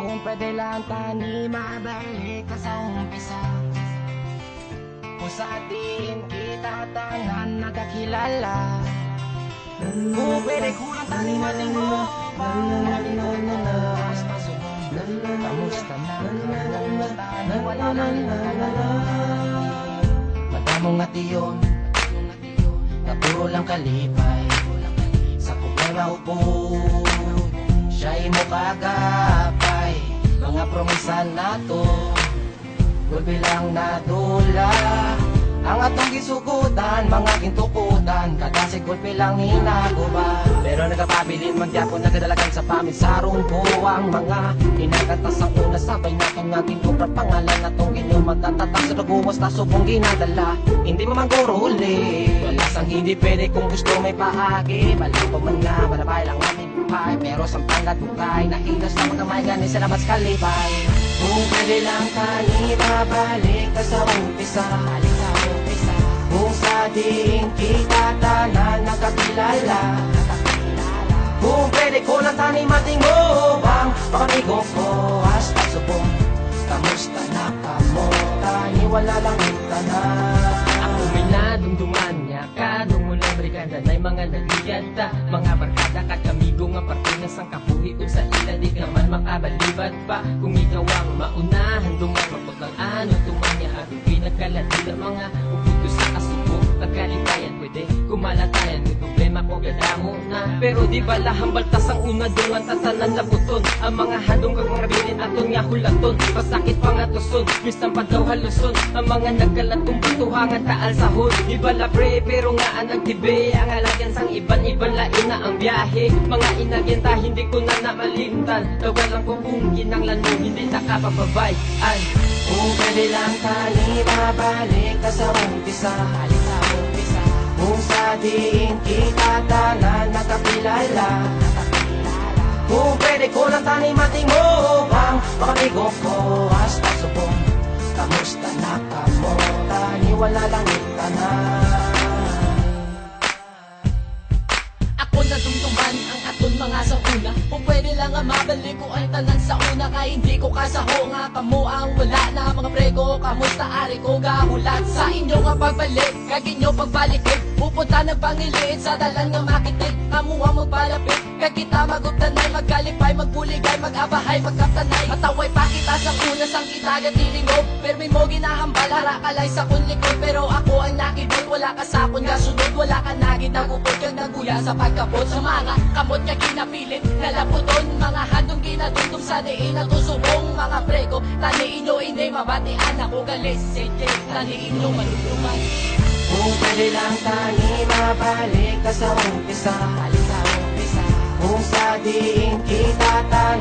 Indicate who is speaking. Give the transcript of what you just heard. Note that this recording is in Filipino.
Speaker 1: Kung pwede lang tani mabalik ka sa umpisa, kung sa atin kita tanan nagkakilala. Kung pwede kulang tani matingo basta subong, kamusta na, tani wala lang madamong nga tiyon na puro lang kalipay. Sa problema upo siya'y mo kagapay. Mga promesa na to gulbi lang nadula. Ang atong gisugutan, mga kintukutan, kada si gulpi lang hinaguba. Pero nagapabilin magyapon nagadalagan sa pamisarong ko. Ang mga kinakatas ang una sabay natin nga tinubra pangalan na tong inyong magtatatak sa naguwas na subong ginadala. Hindi mo mangguro huli, wala sang hindi pwede kung gusto may paagi. Balang pa man nga, malabay lang natin buhay, pero sampangad bukay nahilas na mga may ganin sa labas kalipay. Kung pwede lang kani mabalik ka sa umpisa, kung sa diin kita tanan nakakilala. Kung pwede ko lang tani matingo bang pakamigo ko hasta subong, kamusta na kamo tani wala lang tanan.
Speaker 2: Ako may nadumduman niya kadong mulang brigada na'y mga nagiganta, mga barkada kakamigo nga parte na sang kabuhi kung sa ila di ka man makabalibad pa. Kung ikaw ang maunahan duman mapaglang ano tumanya ang pinagkaladila mga uputo sa kasubo pagkalipayan pwede kumalatayan may problema ko gadamo na. Pero di ba lahang baltas ang una dungan tatanan labuton ang mga handong kagmabilin aton nga hulaton pasakit pa nga tuson bisang pa daw haluson ang mga nagkalatong batuhangan taal sahod. Di ba labre pero nga ang nagtibe ang alagyan sang iban-iban lain na ang biyahe. Mga inagyanta hindi ko na namalimtan tawal lang ko kung ginang lanong hindi nakapababayan.
Speaker 1: Kung pwede lang tani mabalik ka sa umpisa, kung sa diin kita tanan nakakilala. Kung pwede ko lang tani matingo bang pakamigo ko hasta subong, kamusta na kamo tani wala lang tanan.
Speaker 3: Ako na dumduman ang aton mga sa una. Kung pwede lang nga mabalik ko ang tanan sa una, kay hindi ko kasaho nga kamo ang wala na mga prego. Kamusta ari ko gahulat sa inyo nga pagbalik, kag inyo pagbalik pupunta ng pangiliit sa dalan nga makitig. Kamu ang magpalapit kag kita magugtanay, magkalipay, magbuligay, magabahay, magkaptanay. Mataway pa kita sa una sang kita gatilingo, pero may mo ginahambal harakalay sa kunlikod. Pero ako ang nakibot wala ka sa akon gasunod, wala ka nagid nagupod kag naguya sa pagkapot sa mga kamot nga ginapilit nalaputon. Mga handong ginadudong sa diin na tusubong mga prego. Tani inyo hindi mabatian ako galis sige, tani inyo manutuman.
Speaker 1: Kung pwede lang tani mabalik ka sa umpisa, kung sa diin kita tanan